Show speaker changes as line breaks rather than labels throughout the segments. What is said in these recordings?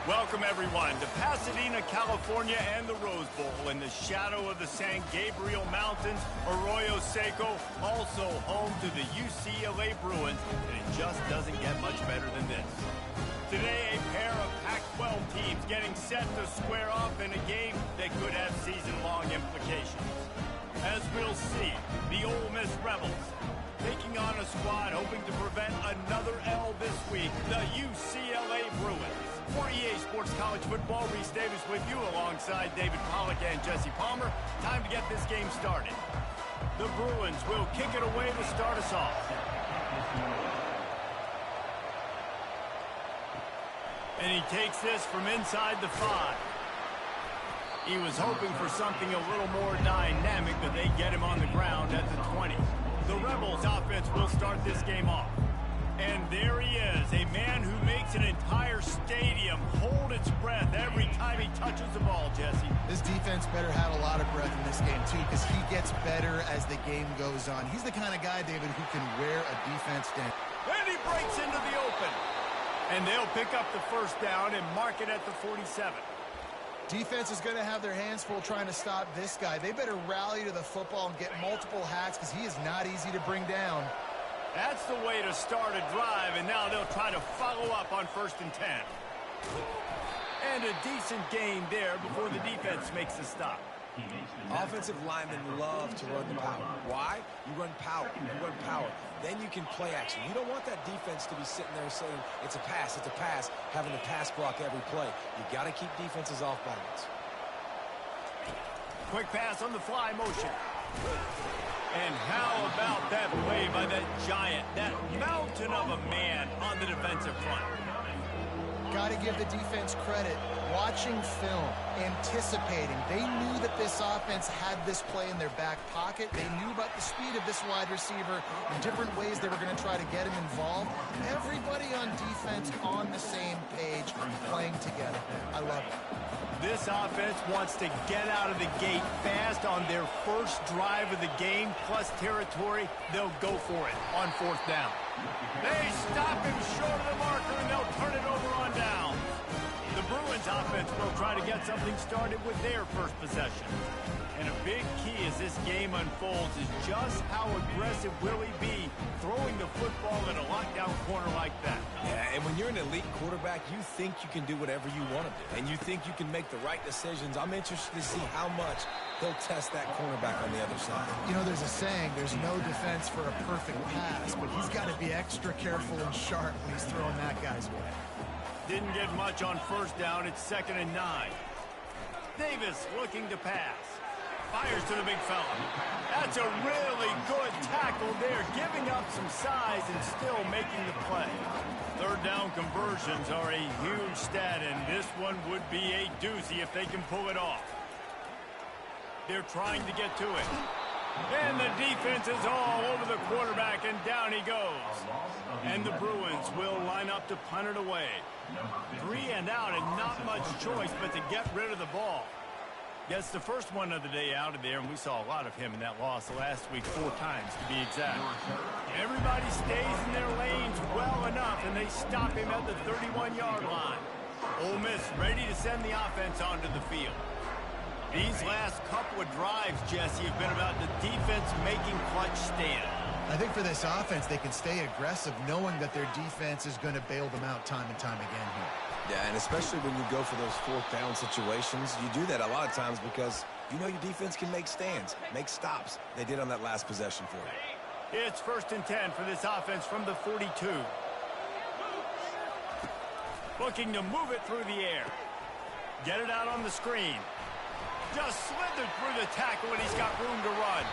Welcome, everyone, to Pasadena, California and the Rose Bowl in the shadow of the San Gabriel Mountains, Arroyo Seco, also home to the UCLA Bruins, and it just doesn't get much better than this. Today, a pair of Pac-12 teams getting set to square off in a game that could have season-long implications. As we'll see, the Ole Miss Rebels taking on a squad hoping to prevent another L this week, the UCLA Bruins. For EA Sports College Football, Reese Davis with you alongside David Pollack and Jesse Palmer. Time to get this game started. The Bruins will kick it away to start us off. And he takes this from inside the 5. He was hoping for something a little more dynamic, but they get him on the ground at the 20. The Rebels offense will start this game off. And there he is, a man who makes an entire stadium hold its breath every time he touches the ball, Jesse.
This defense better have a lot of breath in this game, too, because he gets better as the game goes on. He's the kind of guy, David, who can wear a defense down.
And he breaks into the open. And they'll pick up the first down and mark it at the 47.
Defense is going to have their hands full trying to stop this guy. They better rally to the football and get multiple hacks because he is not easy to bring down.
That's the way to start a drive, and now they'll try to follow up on 1st and 10. And a decent gain there before the defense makes the stop.
Offensive linemen love to run the power. Why? You run power. You run power. Then you can play action. You don't want that defense to be sitting there saying, it's a pass, having to pass block every play. You got to keep defenses off balance.
Quick pass on the fly motion. And how about that play by that giant, that mountain of a man on the defensive front?
Got to give the defense credit. Watching film, anticipating. They knew that this offense had this play in their back pocket. They knew about the speed of this wide receiver, the different ways they were going to try to get him involved. Everybody on defense on the same page, playing together. I love it.
This offense wants to get out of the gate fast on their first drive of the game, plus territory. They'll go for it on 4th down. They stop him short of the marker, and they'll turn it over on down. The Bruins offense will try to get something started with their first possession. And a big key as this game unfolds is just how aggressive will he be throwing the football in a lockdown corner like that.
Yeah, and when you're an elite quarterback, you think you can do whatever you want to do. And you think you can make the right decisions. I'm interested to see how much he'll test that cornerback on the other side.
You know, there's a saying, there's no defense for a perfect pass, but he's got to be extra careful and sharp when he's throwing that guy's way.
Didn't get much on 1st down. It's 2nd and 9. Davis looking to pass. Fires to the big fella. That's a really good tackle there, giving up some size and still making the play. 3rd down conversions are a huge stat, and this one would be a doozy if they can pull it off. They're trying to get to it. And the defense is all over the quarterback, and down he goes. And the Bruins will line up to punt it away. 3 and out, and not much choice but to get rid of the ball. Gets the first one of the day out of there, and we saw a lot of him in that loss last week, 4 times to be exact. Everybody stays in their lanes well enough, and they stop him at the 31-yard line. Ole Miss ready to send the offense onto the field. These last couple of drives, Jesse, have been about the defense making clutch stand.
I think for this offense, they can stay aggressive knowing that their defense is going to bail them out time and time again here.
Yeah, and especially when you go for those 4th down situations, you do that a lot of times because you know your defense can make stands, make stops. They did on that last possession for you.
It's 1st and 10 for this offense from the 42. Looking to move it through the air. Get it out on the screen. Just slithered through the tackle, and he's got room to run.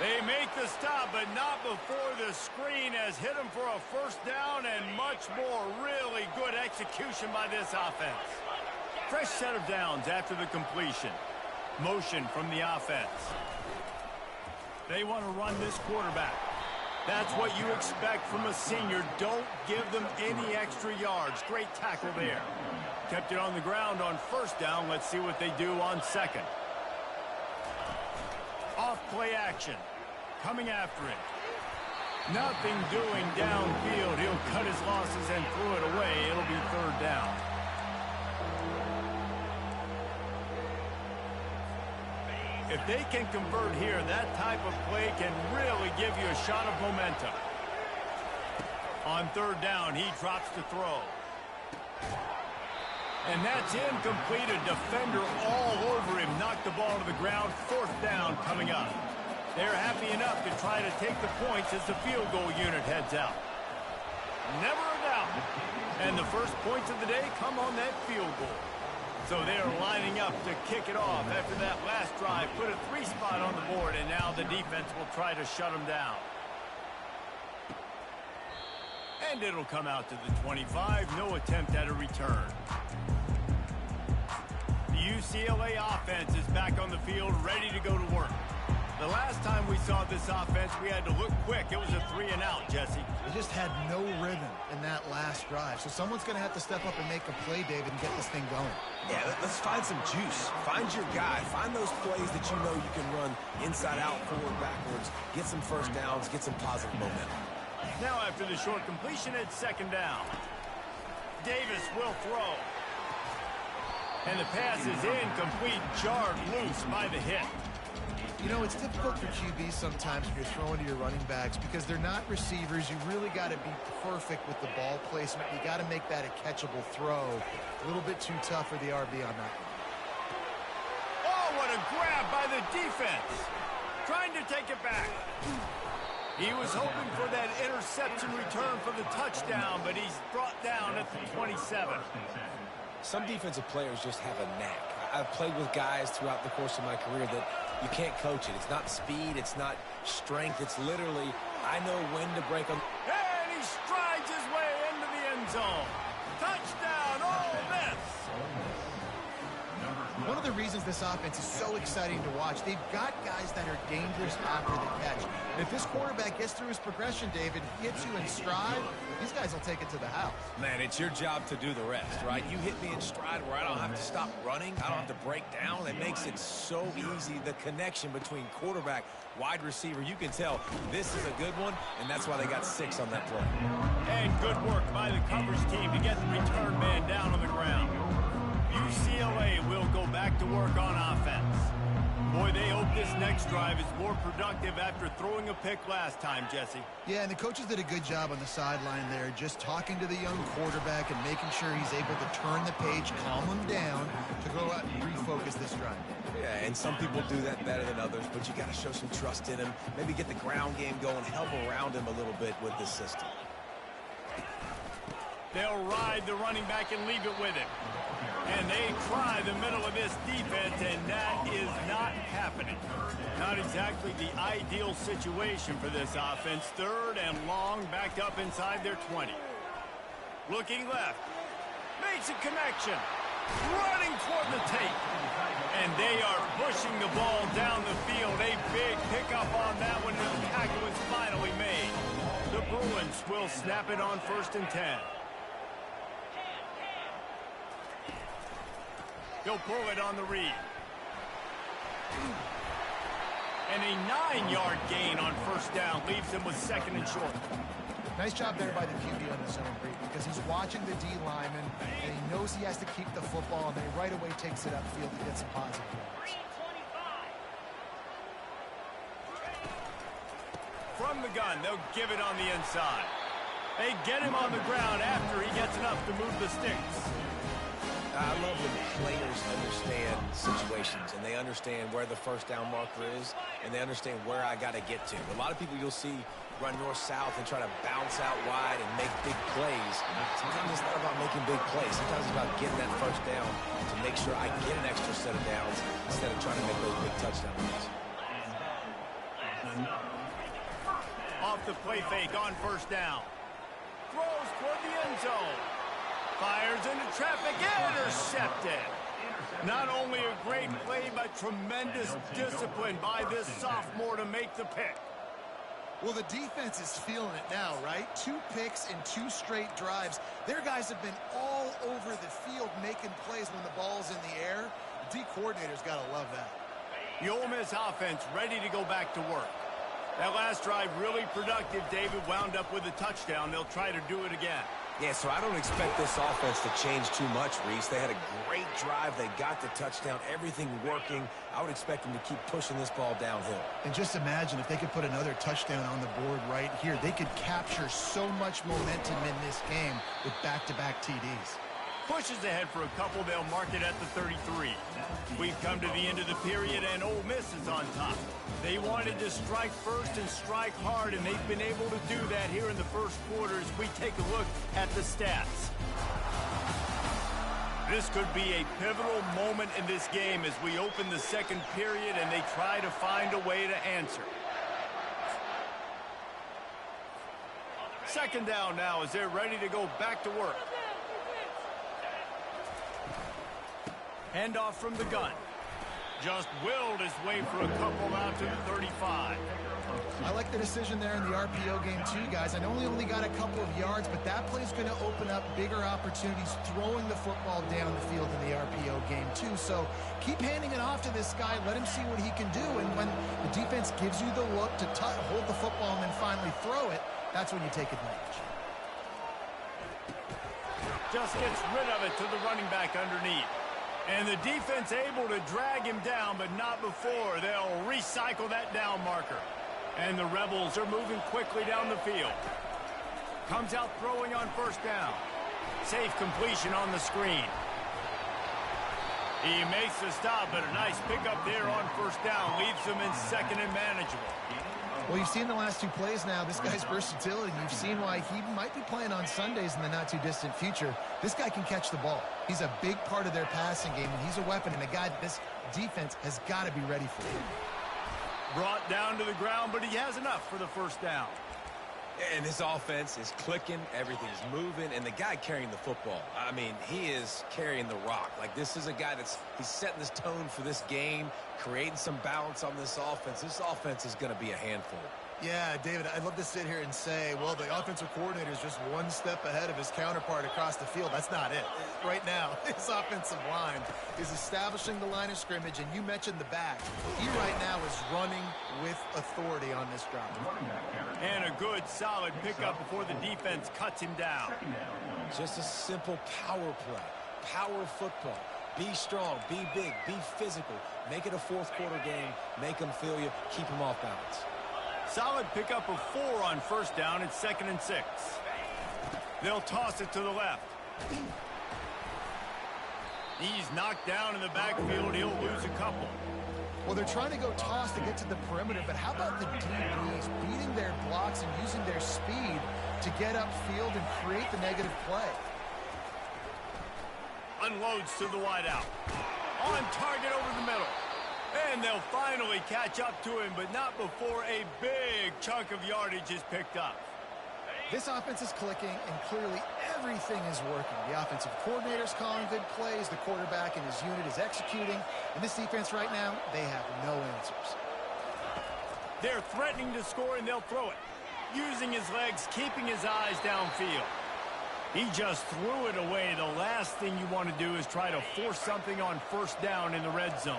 They make the stop, but not before the screen has hit him for a 1st down, and much more really good execution by this offense. Fresh set of downs after the completion. Motion from the offense. They want to run this quarterback. That's what you expect from a senior. Don't give them any extra yards. Great tackle there. Kept it on the ground on 1st down. Let's see what they do on 2nd. Off play action. Coming after it. Nothing doing downfield. He'll cut his losses and throw it away. It'll be 3rd down. If they can convert here, that type of play can really give you a shot of momentum. On third down, he drops to throw. And that's incomplete. A defender all over him. Knocked the ball to the ground. Fourth down coming up. They're happy enough to try to take the points as the field goal unit heads out. Never a doubt. And the first points of the day come on that field goal. So they're lining up to kick it off after that last drive. Put a 3-spot on the board, and now the defense will try to shut them down. And it'll come out to the 25. No attempt at a return. The UCLA offense is back on the field, ready to go to work. The last time we saw this offense, we had to look quick. It was a 3-and-out, Jesse.
They just had no rhythm in that last drive. So someone's going to have to step up and make a play, David, and get this thing going.
Yeah, let's find some juice. Find your guy. Find those plays that you know you can run inside out, forward, backwards. Get some first downs. Get some positive momentum.
Now after the short completion, it's second down. Davis will throw. And the pass is incomplete, jarred loose by the hit.
You know, it's difficult for QBs sometimes when you're throwing to your running backs because they're not receivers. You really got to be perfect with the ball placement. You got to make that a catchable throw. A little bit too tough for the RB on that.
Oh, what a grab by the defense. Trying to take it back. He was hoping for that interception return for the touchdown, but he's brought down at the 27.
Some defensive players just have a knack. I've played with guys throughout the course of my career that you can't coach it. It's not speed. It's not strength. It's literally, I know when to break them.
And he strides his way into the end zone. Touchdown, Ole Miss.
One of the reasons this offense is so exciting to watch, they've got guys that are dangerous after the catch. And if this quarterback gets through his progression, David, gets you in stride, these guys will take it to the house.
Man, it's your job to do the rest, right? You hit me in stride where I don't have to stop running. I don't have to break down. It makes it so easy. The connection between quarterback, wide receiver, you can tell this is a good one, and that's why they got 6 on that play.
And good work by the coverage team to get the return man down on the ground. UCLA will go back to work on offense. Boy, they hope this next drive is more productive after throwing a pick last time, Jesse.
Yeah, and the coaches did a good job on the sideline there, just talking to the young quarterback and making sure he's able to turn the page, calm him down to go out and refocus this drive.
Yeah, and some people do that better than others, but you got to show some trust in him. Maybe get the ground game going, help around him a little bit with this system.
They'll ride the running back and leave it with him. And they try the middle of this defense, and that is not happening. Not exactly the ideal situation for this offense. Third and long, backed up inside their 20. Looking left. Makes a connection. Running toward the tape. And they are pushing the ball down the field. A big pickup on that one, and the tackle is finally made. The Bruins will snap it on 1st and 10. He'll pull it on the read. And a 9-yard gain on 1st down leaves him with 2nd and short.
Nice job there by the QB on the zone read because he's watching the D lineman and he knows he has to keep the football, and then he right away takes it upfield to get some positive yards.
From the gun, they'll give it on the inside. They get him on the ground after he gets enough to move the sticks.
I love when players understand situations and they understand where the 1st down marker is and they understand where I got to get to. A lot of people you'll see run north-south and try to bounce out wide and make big plays. Sometimes it's not about making big plays. Sometimes it's about getting that 1st down to make sure I get an extra set of downs instead of trying to make those big touchdown runs.
Off the play fake on 1st down. Throws toward the end zone. Fires into traffic, intercepted. Not only a great play, but tremendous discipline by this sophomore to make the pick.
Well, the defense is feeling it now, right? 2 picks in 2 straight drives. Their guys have been all over the field making plays when the ball's in the air. The D coordinator's got to love that.
The Ole Miss offense ready to go back to work. That last drive really productive. David wound up with a touchdown. They'll try to do it again.
Yeah, so I don't expect this offense to change too much, Reese. They had a great drive. They got the touchdown, everything working. I would expect them to keep pushing this ball downhill.
And just imagine if they could put another touchdown on the board right here. They could capture so much momentum in this game with back-to-back TDs.
Pushes ahead for a couple. They'll mark it at the 33. We've come to the end of the period, and Ole Miss is on top. They wanted to strike first and strike hard, and they've been able to do that here in the first quarter as we take a look at the stats. This could be a pivotal moment in this game as we open the second period and they try to find a way to answer. Second down now as they're ready to go back to work. Handoff from the gun. Just willed his way for a couple out to the 35.
I like the decision there in the RPO game too, guys. I know he only got a couple of yards, but that play is going to open up bigger opportunities throwing the football down the field in the RPO game too. So keep handing it off to this guy. Let him see what he can do. And when the defense gives you the look to hold the football and then finally throw it, that's when you take advantage.
Just gets rid of it to the running back underneath. And the defense able to drag him down, but not before. They'll recycle that down marker. And the Rebels are moving quickly down the field. Comes out throwing on first down. Safe completion on the screen. He makes the stop, but a nice pickup there on first down. Leaves them in second and manageable.
Well, you've seen the last two plays now. This guy's versatility. You've seen why he might be playing on Sundays in the not-too-distant future. This guy can catch the ball. He's a big part of their passing game, and he's a weapon and a guy that this defense has got to be ready for.
Brought down to the ground, but he has enough for the first down.
And this offense is clicking, everything's moving, and the guy carrying the football, I mean, he is carrying the rock. Like, this is a guy he's setting this tone for this game, creating some balance on this offense. This offense is going to be a handful.
Yeah, David, I'd love to sit here and say, well, the offensive coordinator is just one step ahead of his counterpart across the field. That's not it. Right now, his offensive line is establishing the line of scrimmage, and you mentioned the back. He right now is running with authority on this drive.
And a good, solid pickup before the defense cuts him down.
Just a simple power play, power football. Be strong, be big, be physical. Make it a fourth-quarter game. Make them feel you. Keep them off balance.
Solid pickup of 4 on first down. It's 2nd and 6. They'll toss it to the left. He's knocked down in the backfield. He'll lose a couple.
Well, they're trying to go toss to get to the perimeter, but how about the DBs beating their blocks and using their speed to get upfield and create the negative play?
Unloads to the wideout. On target over the middle. And they'll finally catch up to him, but not before a big chunk of yardage is picked up.
This offense is clicking, and clearly everything is working. The offensive coordinator's calling good plays. The quarterback and his unit is executing. And this defense right now, they have no answers.
They're threatening to score, and they'll throw it. Using his legs, keeping his eyes downfield. He just threw it away. The last thing you want to do is try to force something on first down in the red zone.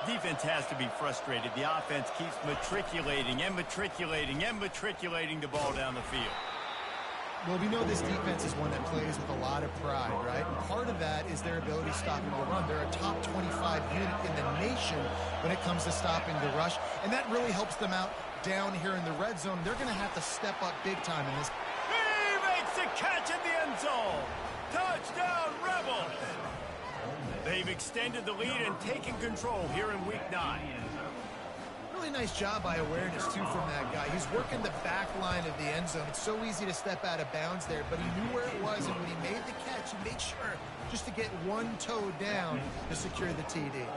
Defense has to be frustrated. The offense keeps matriculating and matriculating and matriculating the ball down the field.
Well, we know this defense is one that plays with a lot of pride, right? And part of that is their ability stopping the run. They're a top 25 unit in the nation when it comes to stopping the rush, and that really helps them out down here in the red zone. They're going to have to step up big time in this.
He makes the catch in the end zone. Touchdown, Rebels! They've extended the lead and taken control here in Week 9.
Really nice job by awareness, too, from that guy. He's working the back line of the end zone. It's so easy to step out of bounds there, but he knew where it was, and when he made the catch, he made sure just to get one toe down to secure the TD.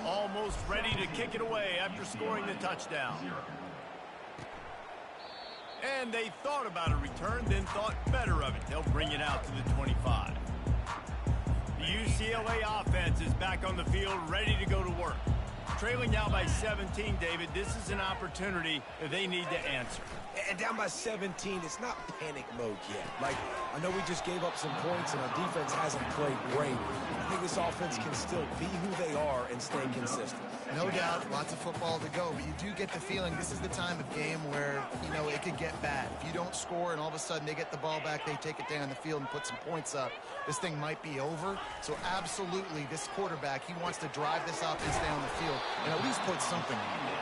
Almost ready to kick it away after scoring the touchdown. And they thought about a return, then thought better of it. They'll bring it out to the 25. The UCLA offense is back on the field, ready to go to work. Trailing now by 17, David. This is an opportunity that they need to answer.
And down by 17, it's not panic mode yet. Like, I know we just gave up some points and our defense hasn't played great. I think this offense can still be who they are and stay consistent.
No doubt, lots of football to go, but you do get the feeling this is the time of game where, you know, it could get bad. If you don't score and all of a sudden they get the ball back, they take it down the field and put some points up, this thing might be over. So absolutely, this quarterback, he wants to drive this offense down the field and at least put something on it.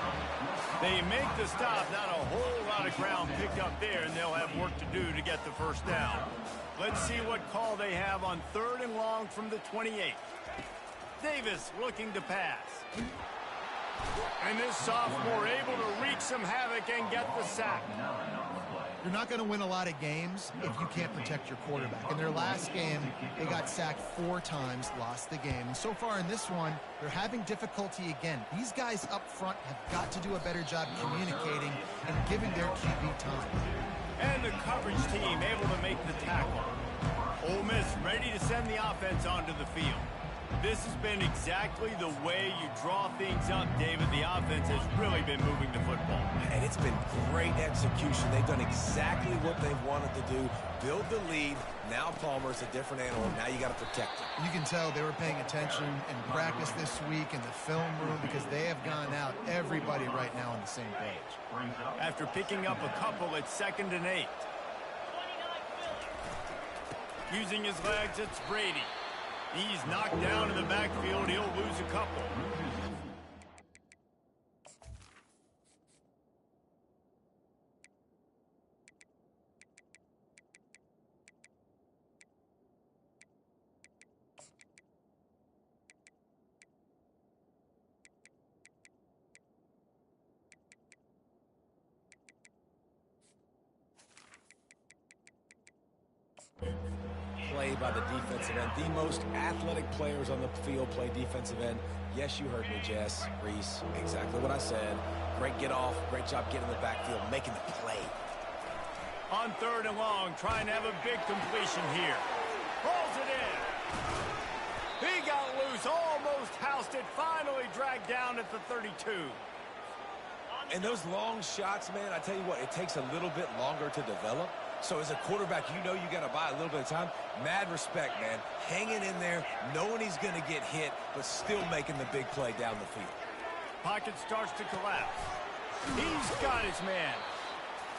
They make the stop, not a whole lot of ground picked up there, and they'll have work to do to get the first down. Let's see what call they have on 3rd and long from the 28. Davis looking to pass. And this sophomore able to wreak some havoc and get the sack.
You're not going to win a lot of games if you can't protect your quarterback. In their last game, they got sacked 4 times, lost the game. And so far in this one, they're having difficulty again. These guys up front have got to do a better job communicating and giving their QB time.
And the coverage team able to make the tackle. Ole Miss ready to send the offense onto the field. This has been exactly the way you draw things up, David. The offense has really been moving the football.
And it's been great execution. They've done exactly what they wanted to do. Build the lead. Now Palmer's a different animal. Now you got to protect him.
You can tell they were paying attention in practice this week in the film room because they have gone out, everybody right now on the same page.
After picking up a couple, it's 2nd and 8. Using his legs, it's Brady. He's knocked down in the backfield. He'll lose a couple.
Play by the defensive end. The most athletic players on the field play defensive end. Yes, you heard me, Jess, Reese. Exactly what I said. Great get off. Great job getting in the backfield, making the play.
On 3rd and long, trying to have a big completion here. Pulls it in. He got loose, almost housed it, finally dragged down at the 32.
And those long shots, man, I tell you what, it takes a little bit longer to develop. So as a quarterback, you know you got to buy a little bit of time. Mad respect, man. Hanging in there, knowing he's going to get hit, but still making the big play down the field.
Pocket starts to collapse. He's got his man.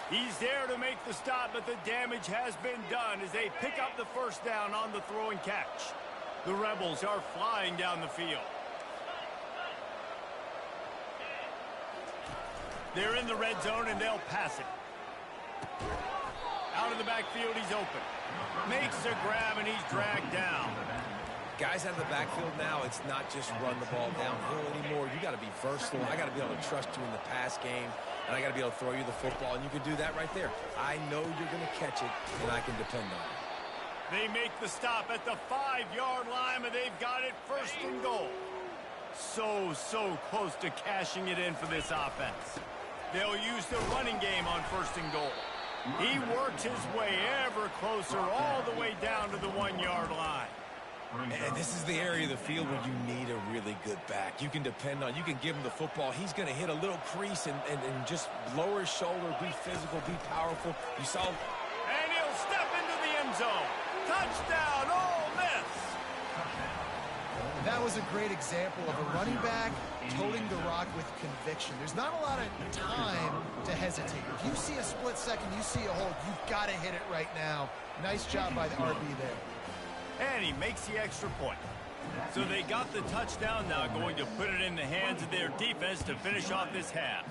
He's there to make the stop, but the damage has been done as they pick up the first down on the throw and catch. The Rebels are flying down the field. They're in the red zone, and they'll pass it. Out of the backfield, he's open. Makes a grab, and he's dragged down.
Guys out of the backfield now, it's not just run the ball downhill anymore. You got to be versatile. I got to be able to trust you in the pass game, and I got to be able to throw you the football, and you can do that right there. I know you're going to catch it, and I can depend on it.
They make the stop at the 5-yard line, and they've got it 1st and goal. So close to cashing it in for this offense. They'll use the running game on 1st and goal. He works his way ever closer all the way down to the 1-yard line.
And this is the area of the field where you need a really good back. You can depend on, you can give him the football. He's going to hit a little crease and just lower his shoulder, be physical, be powerful. You saw.
And he'll step into the end zone. Touchdown, Ole Miss.
That was a great example of a running back toting the rock with conviction. There's not a lot of time to hesitate. If you see a split second, you see a hole, you've got to hit it right now. Nice job by the RB there.
And he makes the extra point. So they got the touchdown, now going to put it in the hands of their defense to finish off this half.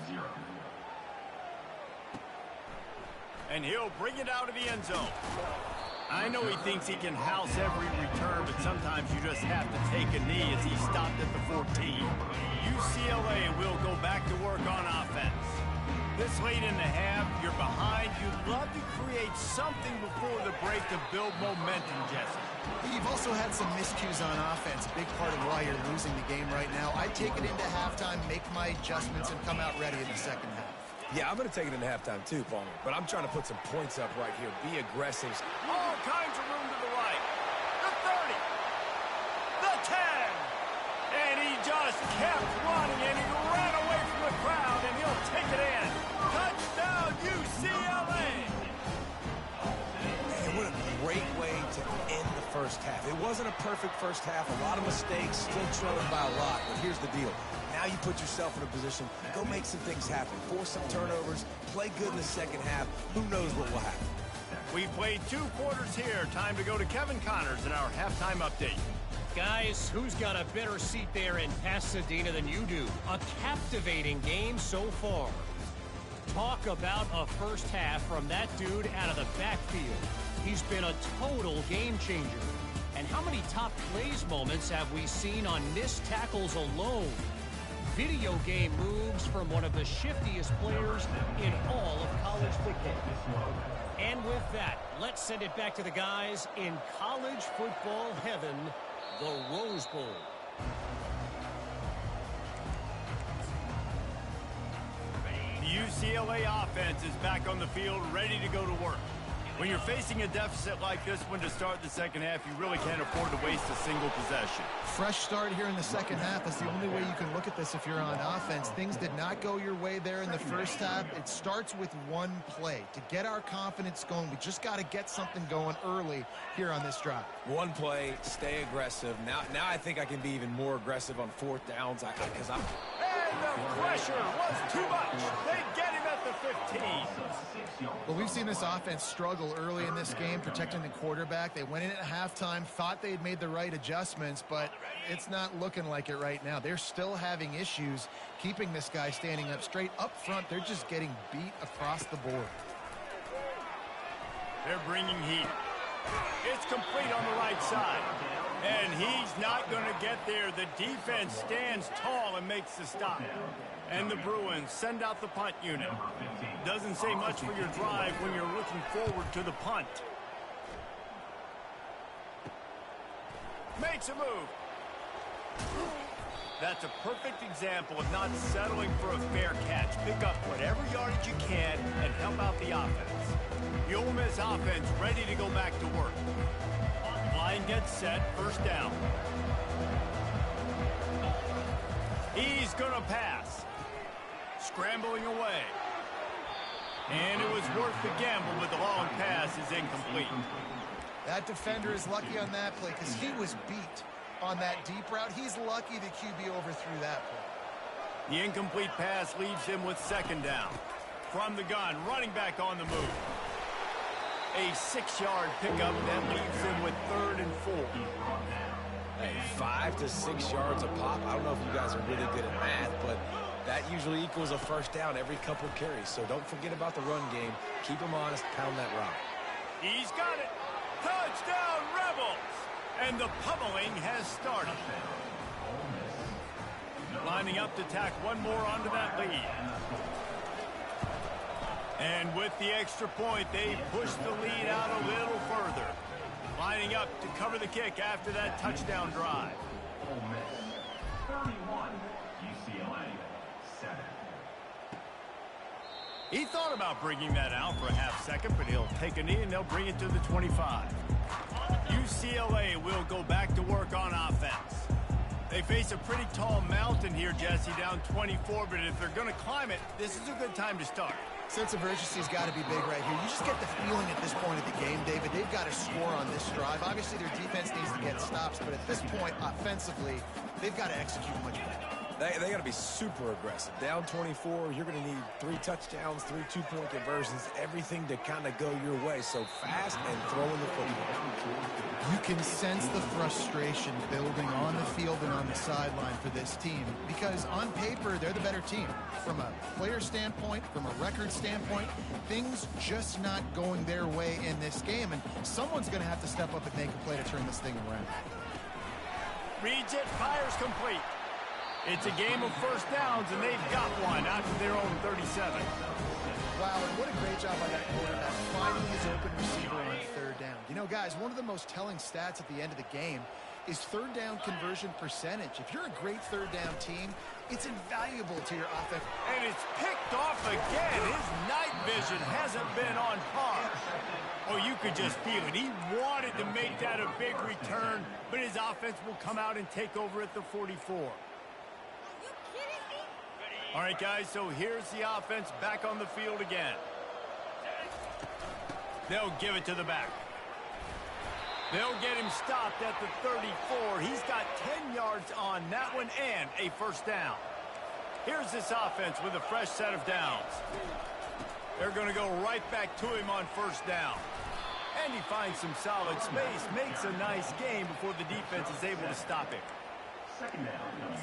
And he'll bring it out of the end zone. I know he thinks he can house every return, but sometimes you just have to take a knee as he stopped at the 14. UCLA will go back to work on offense. This late in the half, you're behind. You'd love to create something before the break to build momentum, Jesse.
You've also had some miscues on offense, a big part of why you're losing the game right now. I'd take it into halftime, make my adjustments, and come out ready in the second half.
Yeah, I'm going to take it into halftime too, Palmer. But I'm trying to put some points up right here. Be aggressive.
All kinds of room to the right. The 30. The 10. And he just kept running, and he ran away from the crowd, and he'll take it in. Touchdown, UCLA!
Man, what a great way to end the first half. It wasn't a perfect first half, a lot of mistakes, still trailing by a lot, but here's the deal. Now you put yourself in a position, go make some things happen, force some turnovers, play good in the second half. Who knows what will happen?
We've played 2 quarters here. Time to go to Kevin Connors in our halftime update.
Guys, who's got a better seat there in Pasadena than you do? A captivating game so far. Talk about a first half from that dude out of the backfield. He's been a total game changer. And how many top plays moments have we seen on missed tackles alone? Video game moves from one of the shiftiest players in all of college football. And with that, let's send it back to the guys in college football heaven, the Rose Bowl.
The UCLA offense is back on the field, ready to go to work. When you're facing a deficit like this one to start the second half, you really can't afford to waste a single possession.
Fresh start here in the second half. That's the only way you can look at this if you're on offense. Things did not go your way there in the first half. It starts with one play. To get our confidence going, we just got to get something going early here on this drive.
One play, stay aggressive. Now I think I can be even more aggressive on 4th downs because I'm...
And the pressure was too much. They get him at the 15.
Well, we've seen this offense struggle early in this game, protecting the quarterback. They went in at halftime, thought they had made the right adjustments, but it's not looking like it right now. They're still having issues keeping this guy standing up straight. Up front, they're just getting beat across the board.
They're bringing heat. It's complete on the right side. And he's not going to get there. The defense stands tall and makes the stop. And the Bruins send out the punt unit. Doesn't say much for your drive when you're looking forward to the punt. Makes a move. That's a perfect example of not settling for a fair catch. Pick up whatever yardage you can and help out the offense. The Ole Miss offense ready to go back to work. Line gets set, first down. He's going to pass. Scrambling away. And it was worth the gamble, but the long pass is incomplete.
That defender is lucky on that play because he was beat on that deep route. He's lucky the QB overthrew that play.
The incomplete pass leaves him with second down. From the gun, running back on the move. A 6-yard pickup that leaves him with 3rd and 4.
Hey, 5 to 6 yards a pop. I don't know if you guys are really good at math, but that usually equals a first down every couple carries. So don't forget about the run game. Keep them honest, pound that rock.
He's got it. Touchdown, Rebels! And the pummeling has started. Lining up to tack one more onto that lead. And with the extra point, they push the lead out a little further. Lining up to cover the kick after that touchdown drive.
Ole Miss 31, UCLA 7.
He thought about bringing that out for a half second, but he'll take a knee and they'll bring it to the 25. UCLA will go back to work on offense. They face a pretty tall mountain here, Jesse, down 24, but if they're going to climb it, this is a good time to start.
Sense of urgency's got to be big right here. You just get the feeling at this point of the game, David, they've got to score on this drive. Obviously, their defense needs to get stops, but at this point, offensively, they've got to execute much better.
They got to be super aggressive. Down 24, you're going to need 3 touchdowns, 3 two-point conversions, everything to kind of go your way. So fast and throwing the football.
You can sense the frustration building on the field and on the sideline for this team because on paper, they're the better team. From a player standpoint, from a record standpoint, things just not going their way in this game, and someone's going to have to step up and make a play to turn this thing around.
Reads it, fires complete. It's a game of first downs, and they've got one out to their own 37.
Wow, and what a great job by that quarterback finding his open receiver on 3rd down. You know, guys, one of the most telling stats at the end of the game is 3rd down conversion percentage. If you're a great 3rd down team, it's invaluable to your offense.
And it's picked off again. His night vision hasn't been on par. Oh, you could just feel it. He wanted to make that a big return, but his offense will come out and take over at the 44. All right, guys, so here's the offense back on the field again. They'll give it to the back. They'll get him stopped at the 34. He's got 10 yards on that one and a first down. Here's this offense with a fresh set of downs. They're going to go right back to him on first down. And he finds some solid space, makes a nice game before the defense is able to stop him.
Second down.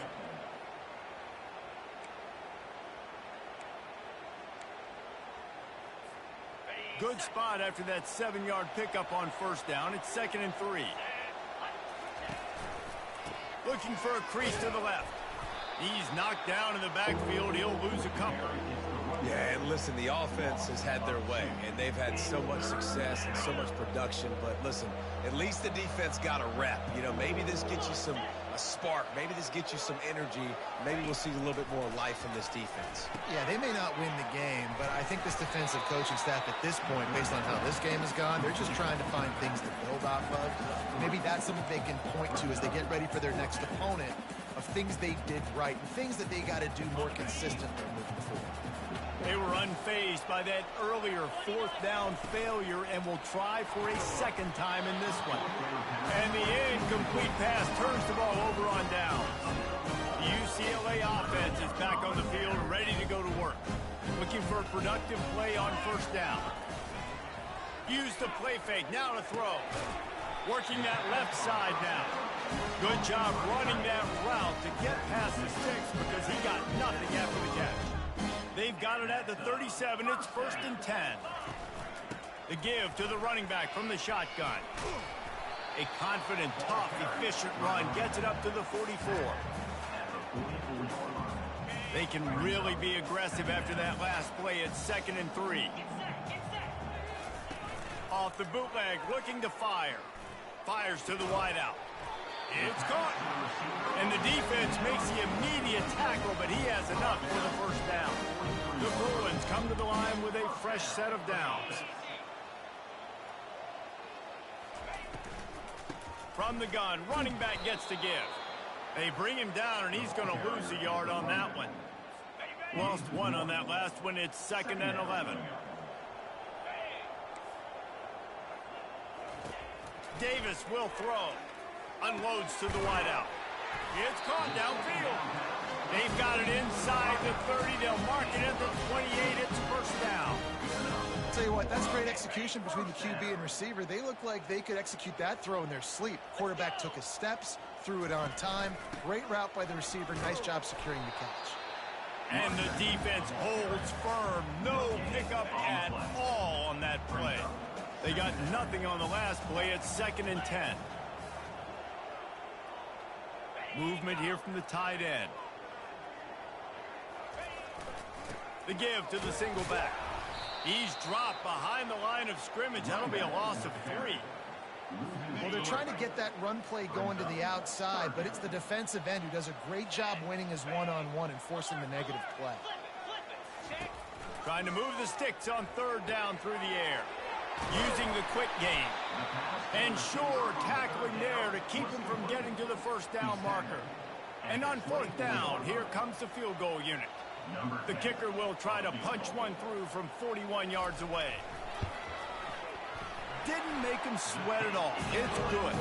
Good spot after that 7-yard pickup on first down. It's 2nd and 3. Looking for a crease to the left. He's knocked down in the backfield. He'll lose a couple.
Yeah, and listen, the offense has had their way, and they've had so much success and so much production. But listen, at least the defense got a rep. You know, maybe this gets you a spark. Maybe this gets you some energy. Maybe we'll see a little bit more life in this defense.
Yeah, they may not win the game, but I think this defensive coaching staff at this point, based on how this game has gone, they're just trying to find things to build off of. Maybe that's something they can point to as they get ready for their next opponent, of things they did right and things that they got to do more consistently moving forward.
They were unfazed by that earlier 4th down failure and will try for a second time in this one. And the incomplete pass turns the ball over on downs. The UCLA offense is back on the field, ready to go to work. Looking for a productive play on first down. Use the play fake, now to throw. Working that left side now. Good job running that route to get past the sticks because he got nothing after the catch. They've got it at the 37. It's 1st and 10. The give to the running back from the shotgun. A confident, tough, efficient run gets it up to the 44. They can really be aggressive after that last play. It's 2nd and 3. Off the bootleg, looking to fire. Fires to the wideout. It's caught. And the defense makes the immediate tackle, but he has enough for the first down. The Bruins come to the line with a fresh set of downs. From the gun, running back gets to give. They bring him down, and he's going to lose a yard on that one. Lost one on that last one. It's 2nd and 11. Davis will throw. Unloads to the wideout. It's caught downfield. They've got it inside the 30. They'll mark it at the 28. It's first down.
I'll tell you what, that's great execution between the QB and receiver. They look like they could execute that throw in their sleep. Quarterback took his steps, threw it on time. Great route by the receiver. Nice job securing the catch.
And the defense holds firm. No pickup at all on that play. They got nothing on the last play. It's 2nd and 10. Movement here from the tight end. The give to the single back. He's dropped behind the line of scrimmage. That'll be a loss of 3.
Well, they're trying to get that run play going to the outside, but it's the defensive end who does a great job winning his one-on-one and forcing the negative play.
Trying to move the sticks on 3rd down through the air. Using the quick game. And sure, tackling there to keep him from getting to the first down marker. And on 4th down, here comes the field goal unit. The kicker will try to punch one through from 41 yards away. Didn't make him sweat at all. It's good.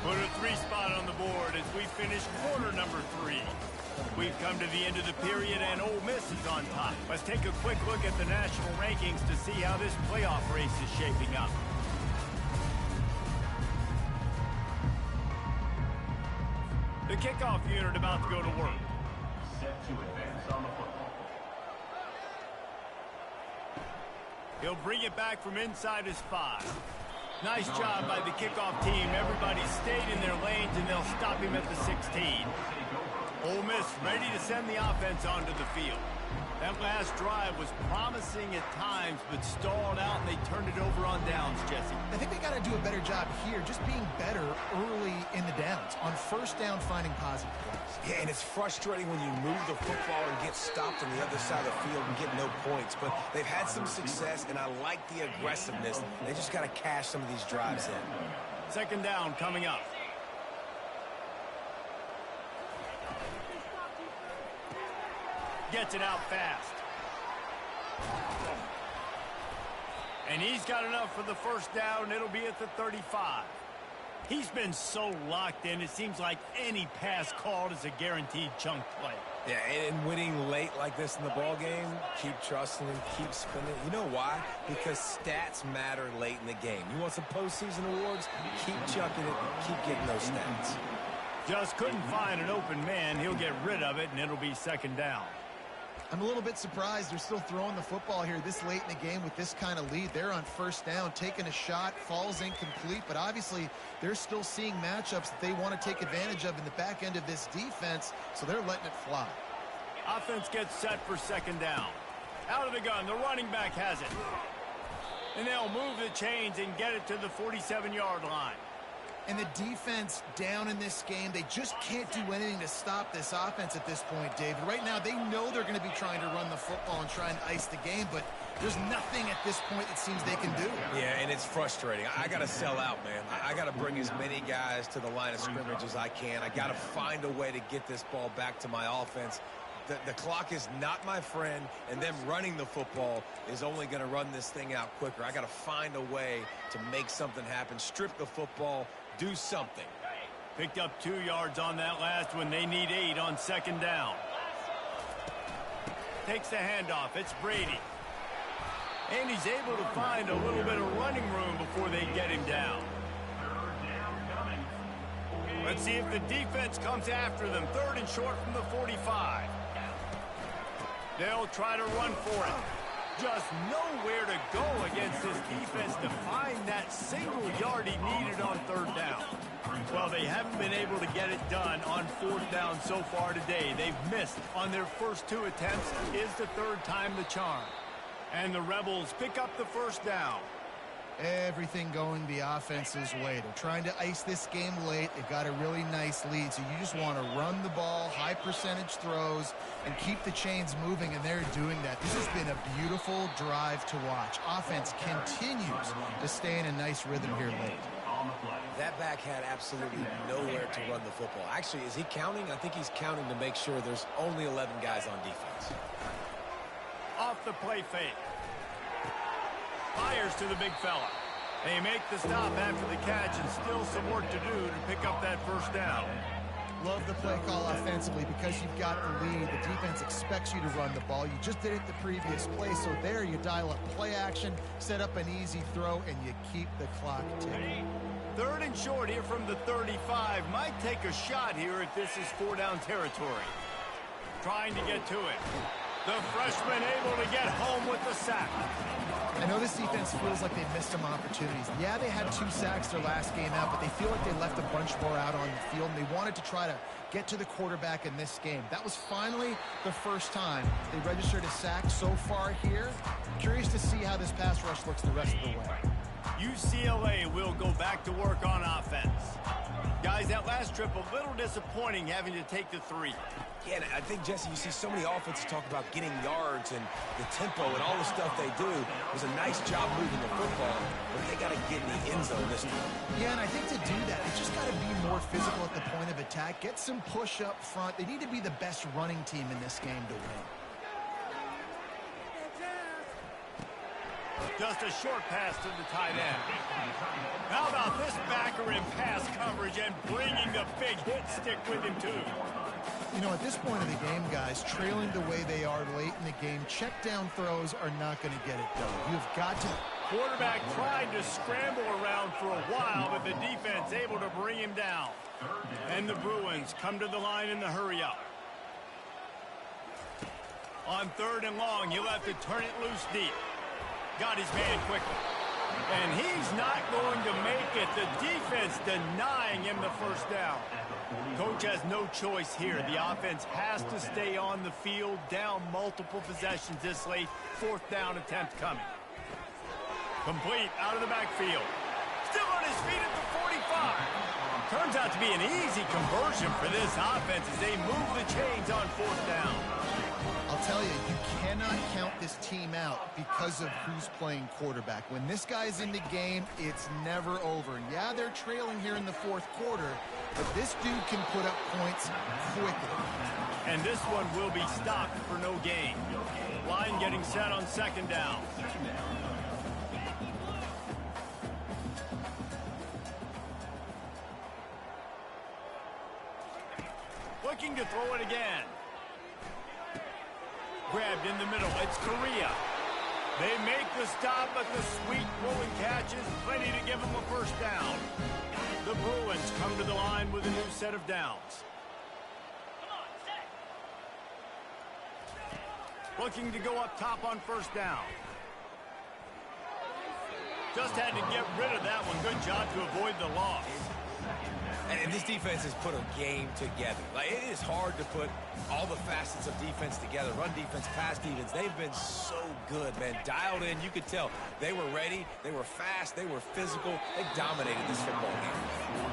Put a 3 spot on the board as we finish quarter number 3. We've come to the end of the period, and Ole Miss is on top. Let's take a quick look at the national rankings to see how this playoff race is shaping up. The kickoff unit about to go to work.
Set to advance on the football.
He'll bring it back from inside his 5. Nice job by the kickoff team. Everybody stayed in their lanes, and they'll stop him at the 16. Ole Miss ready to send the offense onto the field. That last drive was promising at times, but stalled out, and they turned it over on downs, Jesse.
I think they got to do a better job here, just being better early in the downs. On first down, finding positive plays.
Yeah, and it's frustrating when you move the football and get stopped on the other side of the field and get no points. But they've had some success, and I like the aggressiveness. They just got to cash some of these drives in.
2nd down coming up. Gets it out fast. And he's got enough for the first down. It'll be at the 35. He's been so locked in, it seems like any pass called is a guaranteed chunk play.
Yeah, and winning late like this in the ball game, keep trusting him, keep spinning. You know why? Because stats matter late in the game. You want some postseason awards? Keep chucking it, keep getting those stats.
Just couldn't find an open man. He'll get rid of it, and it'll be second down.
I'm a little bit surprised they're still throwing the football here this late in the game with this kind of lead. They're on first down, taking a shot, falls incomplete, but obviously they're still seeing matchups that they want to take advantage of in the back end of this defense, so they're letting it fly.
Offense gets set for second down. Out of the gun, the running back has it. And they'll move the chains and get it to the 47-yard line.
And the defense down in this game, they just can't do anything to stop this offense at this point, David. Right now, they know they're going to be trying to run the football and try and ice the game, but there's nothing at this point it seems they can do.
Yeah, and it's frustrating. I got to sell out, man. I got to bring as many guys to the line of scrimmage as I can. I got to find a way to get this ball back to my offense. The clock is not my friend, and them running the football is only going to run this thing out quicker. I got to find a way to make something happen, strip the football, do something.
Picked up 2 yards on that last one. They need 8 on second down. Takes the handoff. It's Brady. And he's able to find a little bit of running room before they get him down. Let's see if the defense comes after them. Third and short from the 45. They'll try to run for it. Just nowhere to go against this defense to find that single yard he needed on third down. Well, they haven't been able to get it done on fourth down so far today. They've missed on their first 2 attempts. Is the third time the charm. And the Rebels pick up the first down.
Everything going the offense's way. They're trying to ice this game late. They've got a really nice lead, so you just want to run the ball, high percentage throws, and keep the chains moving, and they're doing that. This has been a beautiful drive to watch. Offense continues to stay in a nice rhythm here late.
That back had absolutely nowhere to run the football. Actually, is he counting? I think he's counting to make sure there's only 11 guys on defense.
Off the play fake. Fires to the big fella. They make the stop after the catch and still some work to do to pick up that first down.
Love the play call offensively because you've got the lead. The defense expects you to run the ball. You just did it the previous play, so there you dial up play action, set up an easy throw, and you keep the clock ticking.
Third and short here from the 35. Might take a shot here if this is 4-down territory. Trying to get to it. The freshman able to get home with the sack.
I know this defense feels like they missed some opportunities. Yeah, they had 2 sacks their last game out, but they feel like they left a bunch more out on the field, and they wanted to try to get to the quarterback in this game. That was finally the first time they registered a sack so far here. Curious to see how this pass rush looks the rest of the way.
UCLA will go back to work on offense. Guys, that last trip a little disappointing having to take the 3.
Yeah, and I think, Jesse, you see so many offenses talk about getting yards and the tempo and all the stuff they do. It was a nice job moving the football, but they got to get in the end zone this time.
Yeah, and I think to do that, they just got to be more physical at the point of attack, get some push up front. They need to be the best running team in this game to win.
Just a short pass to the tight end. How about this backer in pass coverage and bringing the big hit stick with him, too?
You know, at this point of the game, guys, trailing the way they are late in the game, check down throws are not going to get it done. You've got to...
Quarterback tried to scramble around for a while, but the defense able to bring him down. And the Bruins come to the line in the hurry-up. On 3rd and long, he'll have to turn it loose deep. Got his man quickly. And he's not going to make it. The defense denying him the first down. Coach has no choice here. The offense has to stay on the field, down multiple possessions this late. 4th down attempt coming. Complete out of the backfield. Still on his feet at the 45. Turns out to be an easy conversion for this offense as they move the chains on 4th down.
I'll tell you, you cannot count this team out because of who's playing quarterback. When this guy's in the game, it's never over. And yeah, they're trailing here in the fourth quarter, but this dude can put up points quickly.
And this one will be stopped for no gain. Line getting set on second down. Looking to throw it again. Grabbed in the middle. It's Korea. They make the stop, but the sweet Bruin catch is plenty to give them a first down. The Bruins come to the line with a new set of downs. Looking to go up top on first down. Just had to get rid of that one. Good job to avoid the loss.
And this defense has put a game together. Like, it is hard to put all the facets of defense together. Run defense, pass defense. They've been so good, man. Dialed in. You could tell they were ready. They were fast. They were physical. They dominated this football game.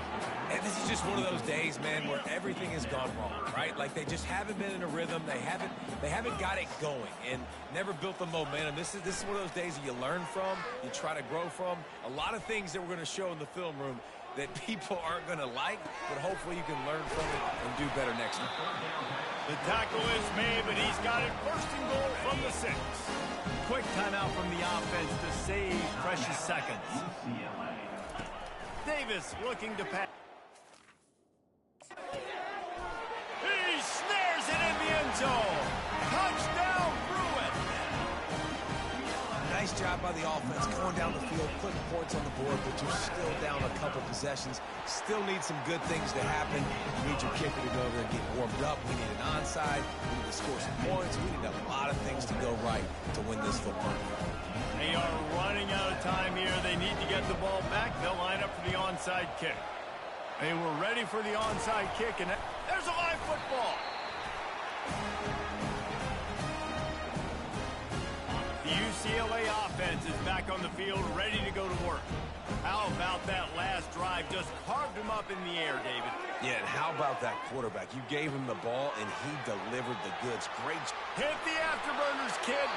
And this is just one of those days, man, where everything has gone wrong, right? Like, they just haven't been in a rhythm. They haven't got it going and never built the momentum. This is one of those days that you learn from, you try to grow from. A lot of things that we're going to show in the film room that people aren't going to like, but hopefully you can learn from it and do better next time.
The tackle is made, but he's got it first and goal from the 6. Quick timeout from the offense to save precious seconds. Davis looking to pass. He snares it in the end zone. Touchdown, Bruins!
Nice job by the offense going down the field, putting points on the board, but you're still down a couple possessions. Still need some good things to happen. You need your kicker to go over there and get warmed up. We need an onside. We need to score some points. We need a lot of things to go right to win this football game.
They are running out of time here. They need to get the ball back. They'll line up for the onside kick. They were ready for the onside kick, and there's a live football. The UCLA offense is back on the field, ready to go to work. How about that last drive? Just carved him up in the air, David.
Yeah, and how about that quarterback? You gave him the ball, and he delivered the goods. Great.
Hit the afterburners, kid.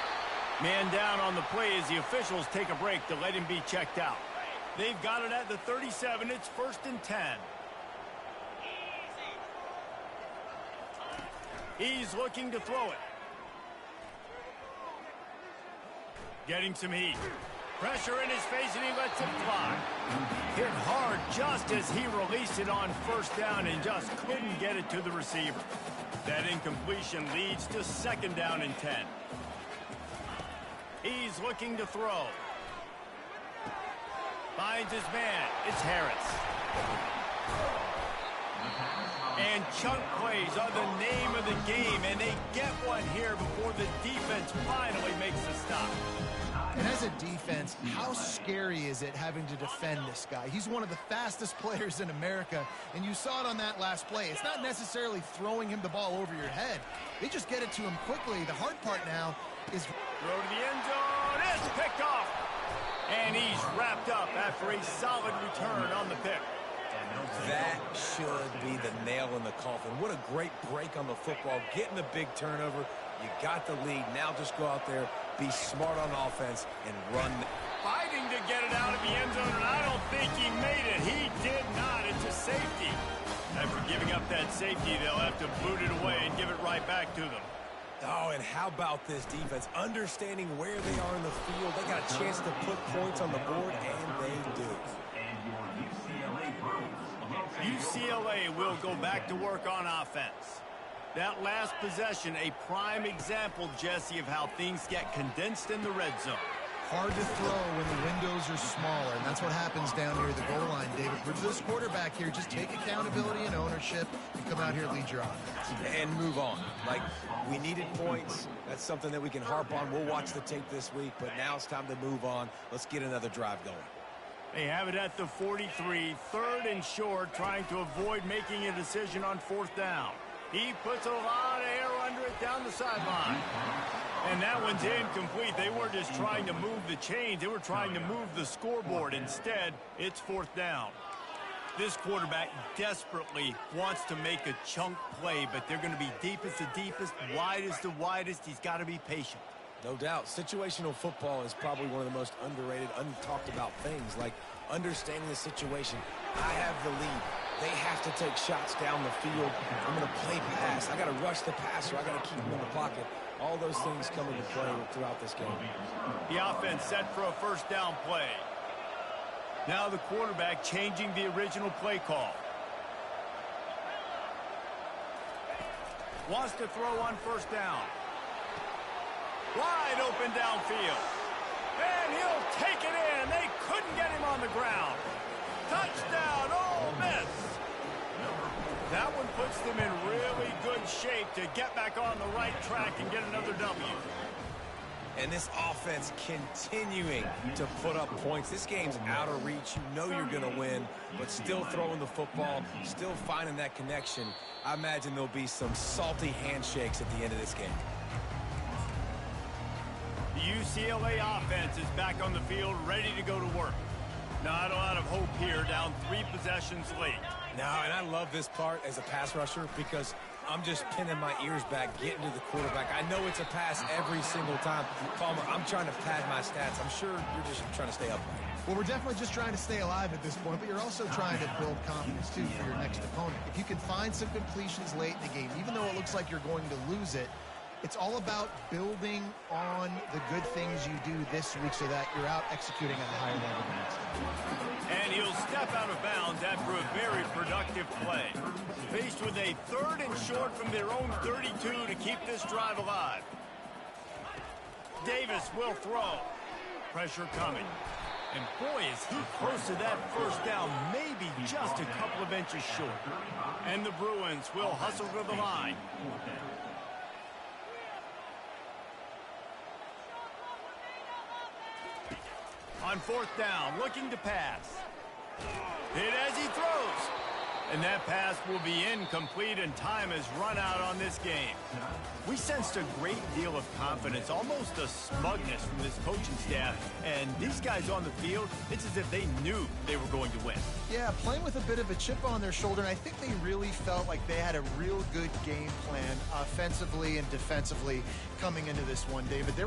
Man down on the play as the officials take a break to let him be checked out. They've got it at the 37. It's 1st and 10. He's looking to throw it. Getting some heat. Pressure in his face, and he lets it fly. Hit hard just as he released it on first down and just couldn't get it to the receiver. That incompletion leads to 2nd down and 10. He's looking to throw. Finds his man. It's Harris. And chunk plays are the name of the game, and they get one here before the defense finally makes the stop.
And as a defense, how scary is it having to defend this guy? He's one of the fastest players in America, and you saw it on that last play. It's not necessarily throwing him the ball over your head. They just get it to him quickly. The hard part now is...
Throw to the end zone. It's picked off. And he's wrapped up after a solid return on the pick.
That should be the nail in the coffin. What a great break on the football. Getting the big turnover. You got the lead. Now just go out there, be smart on offense, and run.
Fighting to get it out of the end zone, and I don't think he made it. He did not. It's a safety. After giving up that safety, they'll have to boot it away and give it right back to them.
Oh, and how about this defense? Understanding where they are in the field. They got a chance to put points on the board, and they do.
UCLA will go back to work on offense. That last possession, a prime example, Jesse, of how things get condensed in the red zone.
Hard to throw when the windows are smaller, and that's what happens down near the goal line, David. For this quarterback here, just take accountability and ownership and come out here and lead your offense.
And move on. Like, we needed points. That's something that we can harp on. We'll watch the tape this week, but now it's time to move on. Let's get another drive going.
They have it at the 43, 3rd and short, trying to avoid making a decision on 4th down. He puts a lot of air under it down the sideline. And that one's incomplete. They weren't just trying to move the chains. They were trying to move the scoreboard. Instead, it's 4th down. This quarterback desperately wants to make a chunk play, but they're going to be deep as the deepest, wide as the widest. He's got to be patient.
No doubt. Situational football is probably one of the most underrated, untalked about things, like understanding the situation. I have the lead. They have to take shots down the field. I'm going to play pass. I got to rush the passer. I got to keep him in the pocket. All those things come into play throughout this game.
The offense set for a first down play. Now the quarterback changing the original play call. Wants to throw on first down. Wide open downfield. And he'll take it in. They couldn't get him on the ground. Touchdown, Ole Miss. That one puts them in really good shape to get back on the right track and get another W.
And this offense continuing to put up points. This game's out of reach. You know you're going to win, but still throwing the football, still finding that connection. I imagine there'll be some salty handshakes at the end of this game.
The UCLA offense is back on the field, ready to go to work. Not a lot of hope here, down 3 possessions late.
Now, and I love this part as a pass rusher because I'm just pinning my ears back, getting to the quarterback. I know it's a pass every single time. Palmer, I'm trying to pad my stats. I'm sure you're just trying to stay upright.
Well, we're definitely just trying to stay alive at this point, but you're also trying to build confidence, too, for your next opponent. If you can find some completions late in the game, even though it looks like you're going to lose it, it's all about building on the good things you do this week so that you're out executing at a higher level the next time.
And he'll step out of bounds after a very productive play. Faced with a 3rd and short from their own 32 to keep this drive alive. Davis will throw. Pressure coming. And boy, is he close to that first down, maybe just a couple of inches short. And the Bruins will hustle to the line. On 4th down, looking to pass. Hit as he throws. And that pass will be incomplete, and time has run out on this game. We sensed a great deal of confidence, almost a smugness from this coaching staff. And these guys on the field, it's as if they knew they were going to win.
Yeah, playing with a bit of a chip on their shoulder, and I think they really felt like they had a real good game plan offensively and defensively coming into this one, David. There was